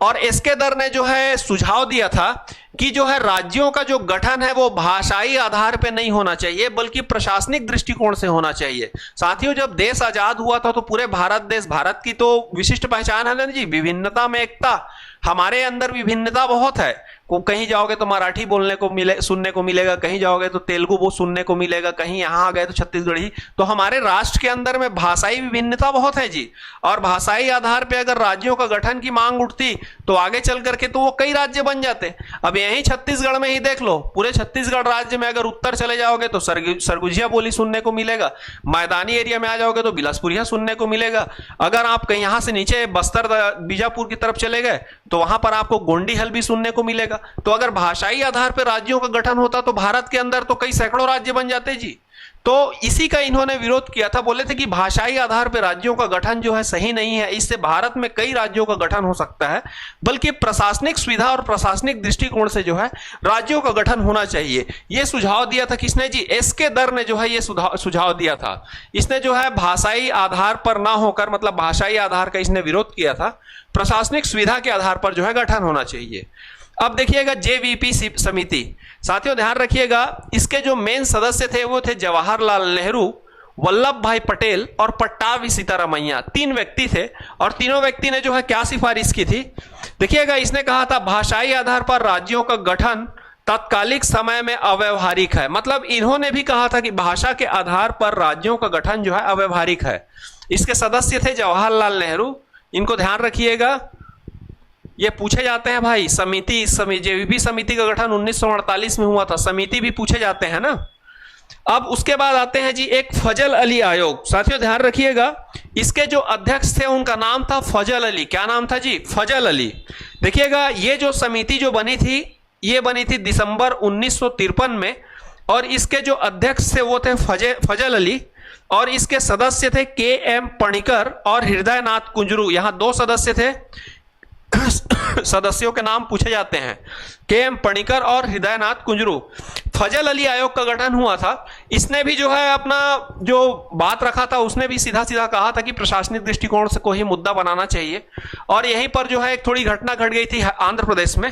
और एस.के. दर ने जो है सुझाव दिया था कि जो है राज्यों का जो गठन है वो भाषाई आधार पे नहीं होना चाहिए बल्कि प्रशासनिक दृष्टिकोण से होना चाहिए। साथियों, जब देश आजाद हुआ था तो पूरे भारत की तो विशिष्ट पहचान है ना जी, विभिन्नता में एकता। हमारे अंदर विभिन्नता बहुत है। कहीं जाओगे तो मराठी बोलने को सुनने को मिलेगा, कहीं जाओगे तो तेलुगु वो सुनने को मिलेगा, कहीं यहां आ गए तो छत्तीसगढ़ी। तो हमारे राष्ट्र के अंदर में भाषाई विभिन्नता बहुत है जी। और भाषाई आधार पे अगर राज्यों का गठन की मांग उठती तो आगे चल करके तो वो कई राज्य बन जाते। अब यही छत्तीसगढ़ में ही देख लो, पूरे छत्तीसगढ़ राज्य में अगर उत्तर चले जाओगे तो सरगुजिया बोली सुनने को मिलेगा, मैदानी एरिया में आ जाओगे तो बिलासपुरिया सुनने को मिलेगा। अगर आप कहीं यहां से नीचे बस्तर बीजापुर की तरफ चले गए तो वहां पर आपको गोंडी हल्बी सुनने को मिलेगा। जाएगा। तो अगर भाषाई आधार पर राज्यों का गठन होता तो भारत के अंदर तो कई सैकड़ों राज्य बन जाते जी। तो इसी का इन्होंने विरोध किया था, बोले थे कि भाषाई आधार पर राज्यों का गठन जो है सही नहीं है, इससे भारत में कई राज्यों का गठन हो सकता है, बल्कि प्रशासनिक सुविधा और प्रशासनिक दृष्टिकोण से जो है राज्यों का गठन होना चाहिए। यह सुझाव दिया था किसने जी? एसके दर ने जो है ये सुझाव दिया था। इसने जो है भाषाई आधार पर ना होकर, मतलब भाषाई आधार का इसने विरोध किया था, प्रशासनिक सुविधा के आधार पर जो है गठन होना चाहिए। अब देखिएगा जेवीपी समिति, साथियों ध्यान रखिएगा, इसके जो मेन सदस्य थे वो थे जवाहरलाल नेहरू, वल्लभ भाई पटेल और पट्टाभी सीतारामैया। 3 व्यक्ति थे और तीनों व्यक्ति ने जो है क्या सिफारिश की थी? देखिएगा, इसने कहा था भाषाई आधार पर राज्यों का गठन तात्कालिक समय में अव्यवहारिक है। मतलब इन्होंने भी कहा था कि भाषा के आधार पर राज्यों का गठन जो है अव्यवहारिक है। इसके सदस्य थे जवाहरलाल नेहरू, इनको ध्यान रखिएगा, ये पूछे जाते हैं भाई। समिति, जेवीपी समिति का गठन 1948 में हुआ था, समिति भी पूछे जाते हैं ना। अब उसके बाद आते हैं जी एक फजल अली आयोग। साथियों ध्यान रखिएगा, इसके जो अध्यक्ष थे उनका नाम था फजल अली। क्या नाम था जी? फजल अली। देखिएगा, ये जो समिति जो बनी थी, ये बनी थी दिसंबर 1953 में, और इसके जो अध्यक्ष थे वो थे फजल अली, और इसके सदस्य थे के.एम. पणिकर और हृदयनाथ कुंजरू। यहां 2 सदस्य थे, सदस्यों के नाम पूछे जाते हैं, के.एम. पणिकर और हृदयनाथ कुंजरू। फजल अली आयोग का गठन हुआ था। इसने भी जो है अपना जो बात रखा था, उसने भी सीधा सीधा कहा था कि प्रशासनिक दृष्टिकोण से कोई मुद्दा बनाना चाहिए। और यहीं पर जो है एक थोड़ी घटना घट गई थी आंध्र प्रदेश में।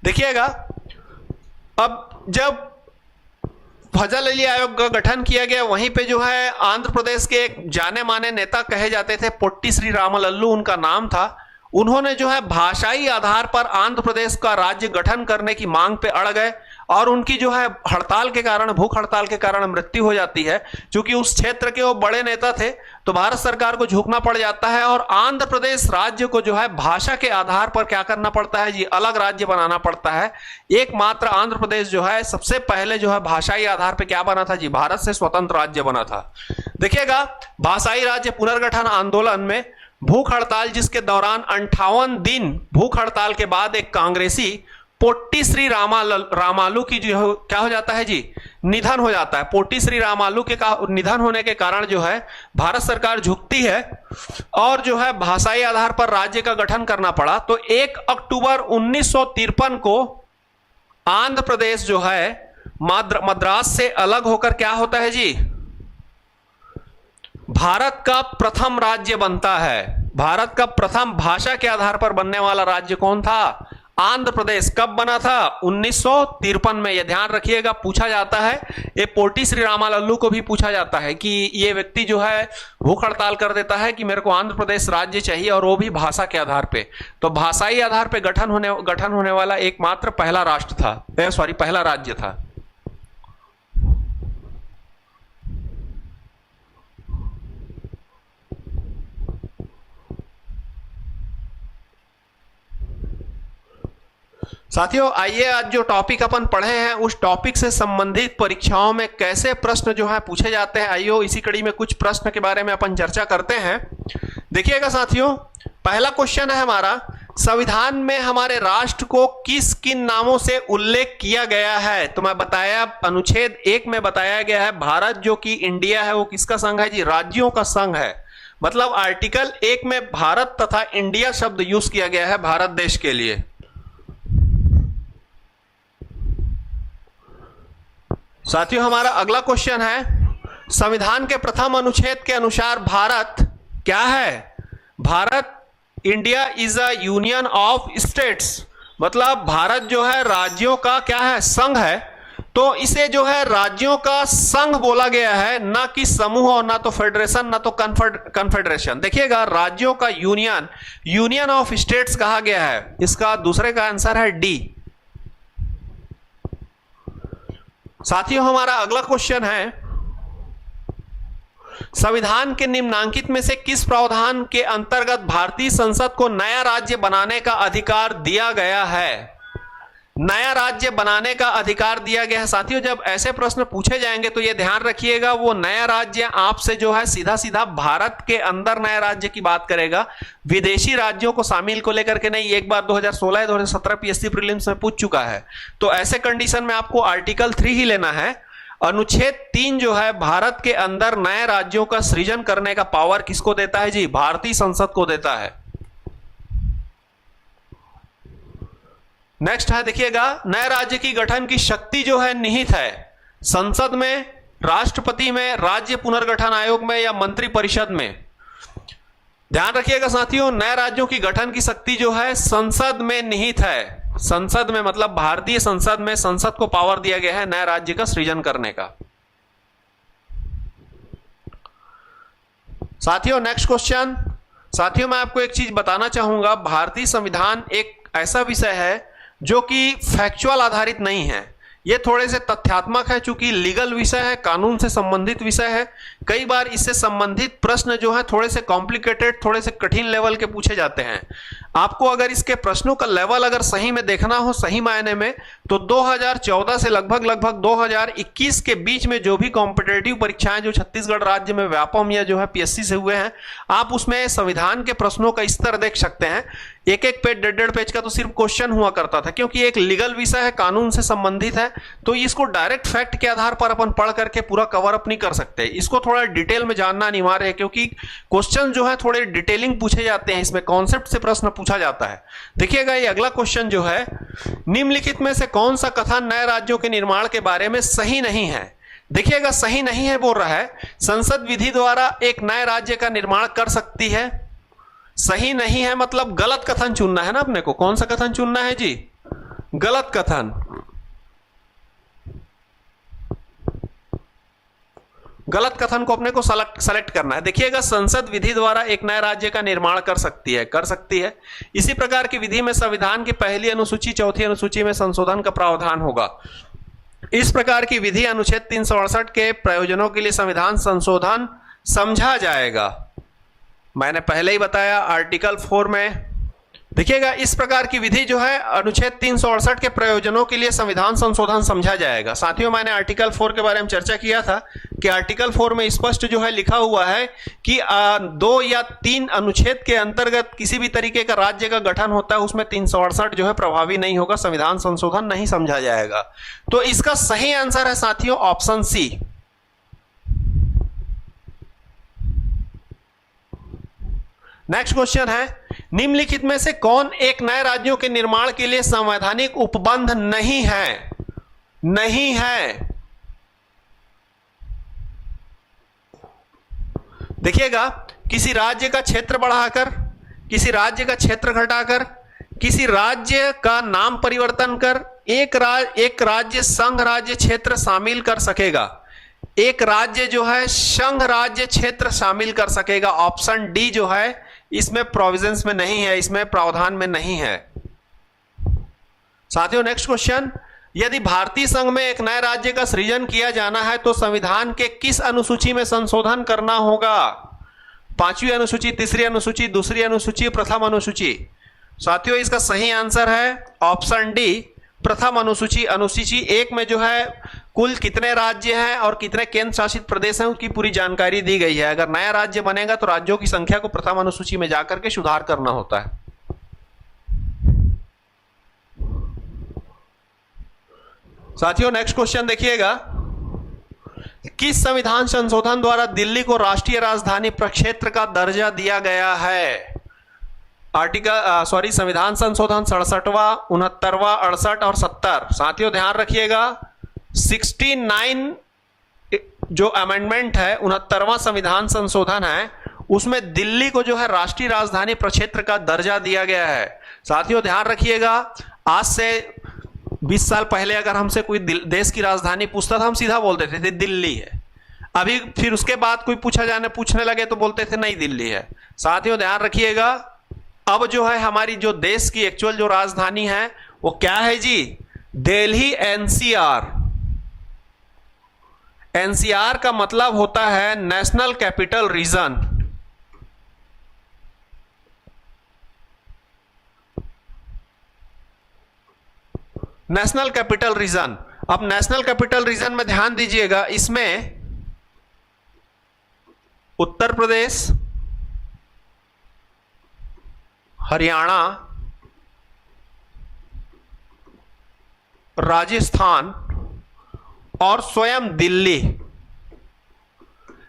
देखिएगा, अब जब फजल अली आयोग का गठन किया गया, वहीं पे जो है आंध्र प्रदेश के एक जाने माने नेता कहे जाते थे, पोट्टी श्री रामलल्लू उनका नाम था। उन्होंने जो है भाषाई आधार पर आंध्र प्रदेश का राज्य गठन करने की मांग पे अड़ गए, और उनकी जो है हड़ताल के कारण, भूख हड़ताल के कारण मृत्यु हो जाती है। क्योंकि उस क्षेत्र के वो बड़े नेता थे, तो भारत सरकार को झुकना पड़ जाता है, और आंध्र प्रदेश राज्य को जो है भाषा के आधार पर क्या करना पड़ता है जी? अलग राज्य बनाना पड़ता है। एकमात्र आंध्र प्रदेश जो है सबसे पहले जो है भाषाई आधार पर क्या बना था जी? भारत से स्वतंत्र राज्य बना था। देखिएगा, भाषाई राज्य पुनर्गठन आंदोलन में भूख हड़ताल, जिसके दौरान 58 दिन भूख हड़ताल के बाद एक कांग्रेसी पोट्टी श्री रामालू की जो क्या हो जाता है जी? निधन हो जाता है। पोट्टी श्री रामालू के निधन होने के कारण जो है भारत सरकार झुकती है, और जो है भाषाई आधार पर राज्य का गठन करना पड़ा। तो 1 अक्टूबर 1953 को आंध्र प्रदेश जो है मद्रास से अलग होकर क्या होता है जी? भारत का प्रथम राज्य बनता है। भारत का प्रथम भाषा के आधार पर बनने वाला राज्य कौन था? आंध्र प्रदेश। कब बना था? 1953 में। यह ध्यान रखिएगा, पूछा जाता है। ये पोट्टी श्री रामालल्लू को भी पूछा जाता है कि ये व्यक्ति जो है भूख हड़ताल कर देता है कि मेरे को आंध्र प्रदेश राज्य चाहिए, और वो भी भाषा के आधार पे। तो भाषाई आधार पे गठन होने वाला एकमात्र पहला राष्ट्र था, पहला राज्य था। साथियों, आइए आज जो टॉपिक अपन पढ़े हैं उस टॉपिक से संबंधित परीक्षाओं में कैसे प्रश्न जो है पूछे जाते हैं, आइए इसी कड़ी में कुछ प्रश्न के बारे में अपन चर्चा करते हैं। देखिएगा साथियों, पहला क्वेश्चन है हमारा, संविधान में हमारे राष्ट्र को किन नामों से उल्लेख किया गया है? तो मैं बताया, अनुच्छेद 1 में बताया गया है भारत जो कि इंडिया है वो किसका संघ है जी? राज्यों का संघ है। मतलब आर्टिकल 1 में भारत तथा इंडिया शब्द यूज किया गया है भारत देश के लिए। साथियों, हमारा अगला क्वेश्चन है, संविधान के प्रथम अनुच्छेद के अनुसार भारत क्या है? Bharat, India is a union of states. मतलब भारत जो है राज्यों का क्या है? संघ है। तो इसे जो है राज्यों का संघ बोला गया है, ना कि समूह, और ना तो फेडरेशन, ना तो कन्फेडरेशन। देखिएगा, राज्यों का यूनियन ऑफ स्टेट्स कहा गया है। इसका दूसरे का आंसर है डी। साथियों, हमारा अगला क्वेश्चन है, संविधान के निम्नांकित में से किस प्रावधान के अंतर्गत भारतीय संसद को नया राज्य बनाने का अधिकार दिया गया है? नया राज्य बनाने का अधिकार दिया गया है। साथियों, जब ऐसे प्रश्न पूछे जाएंगे तो यह ध्यान रखिएगा, वो नया राज्य आपसे जो है सीधा सीधा भारत के अंदर नए राज्य की बात करेगा, विदेशी राज्यों को शामिल को लेकर के नहीं। एक बार 2016 2017 पीएससी प्रीलिम्स में पूछ चुका है। तो ऐसे कंडीशन में आपको आर्टिकल 3 ही लेना है। अनुच्छेद 3 जो है भारत के अंदर नए राज्यों का सृजन करने का पावर किसको देता है जी? भारतीय संसद को देता है। नेक्स्ट है, देखिएगा, नए राज्य की गठन की शक्ति जो है निहित है संसद में, राष्ट्रपति में, राज्य पुनर्गठन आयोग में या मंत्री परिषद में। ध्यान रखिएगा साथियों, नए राज्यों की गठन की शक्ति जो है संसद में निहित है। संसद में मतलब भारतीय संसद में, संसद को पावर दिया गया है नए राज्य का सृजन करने का। साथियों नेक्स्ट क्वेश्चन। साथियों मैं आपको एक चीज बताना चाहूंगा, भारतीय संविधान एक ऐसा विषय है जो कि फैक्चुअल आधारित नहीं है, ये थोड़े से तथ्यात्मक है। चूंकि लीगल विषय है, कानून से संबंधित विषय है, कई बार इससे संबंधित प्रश्न जो है थोड़े से कॉम्प्लिकेटेड, थोड़े से कठिन लेवल के पूछे जाते हैं। आपको अगर इसके प्रश्नों का लेवल अगर सही में देखना हो, सही मायने में, तो 2014 से लगभग 2021 के बीच में जो भी कॉम्पिटेटिव परीक्षाएं जो छत्तीसगढ़ राज्य में व्यापम या जो है पीएससी से हुए हैं, आप उसमें संविधान के प्रश्नों का स्तर देख सकते हैं। एक एक पेज, 1.5 पेज का तो सिर्फ क्वेश्चन हुआ करता था, क्योंकि एक लीगल विषय है, कानून से संबंधित है, तो इसको डायरेक्ट फैक्ट के आधार पर अपन पढ़ करके पूरा कवर अप नहीं कर सकते। इसको थोड़ा डिटेल में जानना अनिवार्य है, क्योंकि क्वेश्चन जो है थोड़े डिटेलिंग पूछे जाते हैं, इसमें कॉन्सेप्ट से प्रश्न पूछा जाता है। देखिएगा ये अगला क्वेश्चन जो है, निम्नलिखित में से कौन सा कथन नए राज्यों के निर्माण के बारे में सही नहीं है? देखिएगा सही नहीं है बोल रहा है, संसद विधि द्वारा एक नए राज्य का निर्माण कर सकती है। सही नहीं है मतलब गलत कथन चुनना है ना अपने को। कौन सा कथन चुनना है जी? गलत कथन। गलत कथन को अपने को सेलेक्ट करना है। देखिएगा, संसद विधि द्वारा एक नए राज्य का निर्माण कर सकती है। इसी प्रकार की विधि में संविधान की पहली अनुसूची, चौथी अनुसूची में संशोधन का प्रावधान होगा। इस प्रकार की विधि अनुच्छेद 368 के प्रयोजनों के लिए संविधान संशोधन समझा जाएगा। मैंने पहले ही बताया आर्टिकल 4 में। देखिएगा, इस प्रकार की विधि जो है अनुच्छेद 368 के प्रयोजनों के लिए संविधान संशोधन समझा जाएगा। साथियों मैंने आर्टिकल 4 के बारे में चर्चा किया था कि आर्टिकल 4 में स्पष्ट जो है लिखा हुआ है कि 2 या 3 अनुच्छेद के अंतर्गत किसी भी तरीके का राज्य का गठन होता है, उसमें 368 जो है प्रभावी नहीं होगा, संविधान संशोधन नहीं समझा जाएगा। तो इसका सही आंसर है साथियों ऑप्शन सी। नेक्स्ट क्वेश्चन है, निम्नलिखित में से कौन एक नए राज्यों के निर्माण के लिए संवैधानिक उपबंध नहीं है? नहीं है। देखिएगा, किसी राज्य का क्षेत्र बढ़ाकर, किसी राज्य का क्षेत्र घटाकर, किसी राज्य का नाम परिवर्तन कर एक राज्य संघ राज्य क्षेत्र शामिल कर सकेगा। एक राज्य जो है संघ राज्य क्षेत्र शामिल कर सकेगा। ऑप्शन डी जो है इसमें प्रोविजंस में नहीं है, इसमें प्रावधान में नहीं है। साथियों नेक्स्ट क्वेश्चन, यदि भारतीय संघ में एक नए राज्य का सृजन किया जाना है तो संविधान के किस अनुसूची में संशोधन करना होगा? 5वीं अनुसूची, 3री अनुसूची, 2री अनुसूची, प्रथम अनुसूची। साथियों इसका सही आंसर है ऑप्शन डी, प्रथम अनुसूची। अनुसूची 1 में जो है कुल कितने राज्य हैं और कितने केंद्र शासित प्रदेश हैं उसकी पूरी जानकारी दी गई है। अगर नया राज्य बनेगा तो राज्यों की संख्या को प्रथम अनुसूची में जाकर के सुधार करना होता है। साथियों नेक्स्ट क्वेश्चन देखिएगा, किस संविधान संशोधन द्वारा दिल्ली को राष्ट्रीय राजधानी प्रक्षेत्र का दर्जा दिया गया है? संविधान संशोधन 67वां, 69वां, 68 और 70। साथियों ध्यान रखिएगा, 69 जो अमेंडमेंट है, 69वां संविधान संशोधन है, उसमें दिल्ली को जो है राष्ट्रीय राजधानी प्रक्षेत्र का दर्जा दिया गया है। साथियों ध्यान रखिएगा, आज से 20 साल पहले अगर हमसे कोई देश की राजधानी पूछता था, हम सीधा बोल देते थे दिल्ली है। अभी फिर उसके बाद कोई पूछने लगे तो बोलते थे नहीं दिल्ली है। साथियों ध्यान रखिएगा, अब जो है हमारी जो देश की एक्चुअल जो राजधानी है वो क्या है जी? दिल्ली एनसीआर। एनसीआर का मतलब होता है national capital region. National capital region. अब नेशनल कैपिटल रीजन में ध्यान दीजिएगा, इसमें उत्तर प्रदेश, हरियाणा, राजस्थान और स्वयं दिल्ली,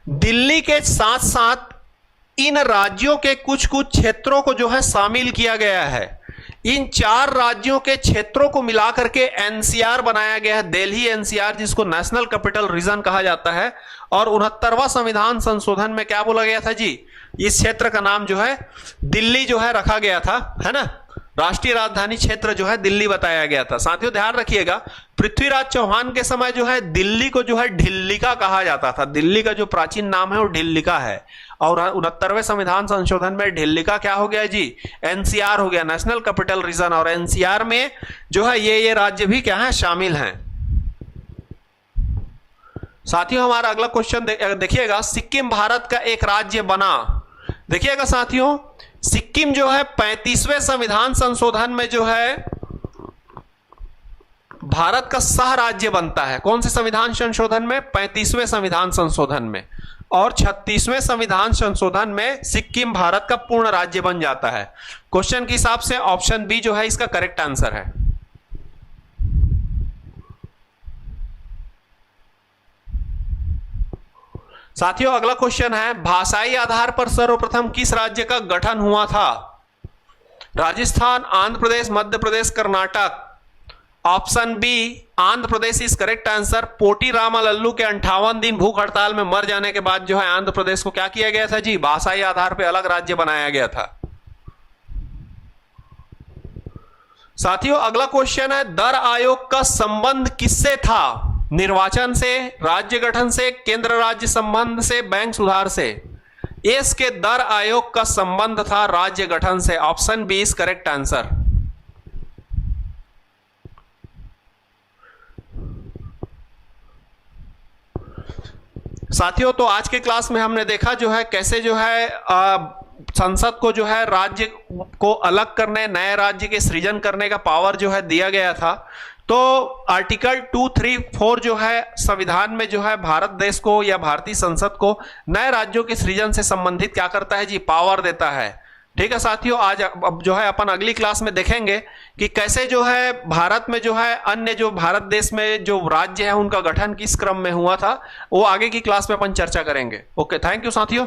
दिल्ली के साथ साथ इन राज्यों के कुछ कुछ क्षेत्रों को जो है शामिल किया गया है। इन 4 राज्यों के क्षेत्रों को मिलाकर के एनसीआर बनाया गया है, दिल्ली एनसीआर, जिसको नेशनल कैपिटल रीजन कहा जाता है। और 69वां संविधान संशोधन में क्या बोला गया था जी, इस क्षेत्र का नाम जो है दिल्ली जो है रखा गया था, है ना, राष्ट्रीय राजधानी क्षेत्र जो है दिल्ली बताया गया था। साथियों ध्यान रखिएगा, पृथ्वीराज चौहान के समय जो है दिल्ली को जो है ढिल्लिका कहा जाता था। दिल्ली का जो प्राचीन नाम है वो ढिल्लिका है, और 69वें संविधान संशोधन में ढिल्लिका क्या हो गया जी, एनसीआर हो गया, नेशनल कैपिटल रीजन। और एनसीआर में जो है ये राज्य भी क्या है, शामिल हैं। साथियों हमारा अगला क्वेश्चन देखिएगा, सिक्किम भारत का एक राज्य बना। देखिएगा साथियों, सिक्किम जो है 35वें संविधान संशोधन में जो है भारत का सह राज्य बनता है। कौन से संविधान संशोधन में, 35वें संविधान संशोधन में। और 36वें संविधान संशोधन में सिक्किम भारत का पूर्ण राज्य बन जाता है। क्वेश्चन के हिसाब से ऑप्शन बी जो है इसका करेक्ट आंसर है। साथियों अगला क्वेश्चन है, भाषाई आधार पर सर्वप्रथम किस राज्य का गठन हुआ था? Rajasthan, Andhra Pradesh, Madhya Pradesh, Karnataka. Option B Andhra Pradesh is correct answer. Potti Ramulu के 58 दिन भूख हड़ताल में मर जाने के बाद जो है आंध्र प्रदेश को क्या किया गया था जी, भाषाई आधार पर अलग राज्य बनाया गया था। साथियों अगला क्वेश्चन है, दर आयोग का संबंध किससे था? निर्वाचन से, राज्य गठन से, केंद्र राज्य संबंध से, बैंक सुधार से। एस के दर आयोग का संबंध था राज्य गठन से। Option B is correct answer. साथियों तो आज के क्लास में हमने देखा जो है कैसे जो है संसद को जो है राज्य को अलग करने, नए राज्य के सृजन करने का पावर जो है दिया गया था। तो आर्टिकल 234 जो है संविधान में जो है भारत देश को या भारतीय संसद को नए राज्यों के सृजन से संबंधित क्या करता है जी, पावर देता है। ठीक है साथियों, आज अब जो है अपन अगली क्लास में देखेंगे कि कैसे जो है भारत में जो है अन्य जो भारत देश में जो राज्य है उनका गठन किस क्रम में हुआ था, वो आगे की क्लास में अपन चर्चा करेंगे। ओके, थैंक यू साथियों।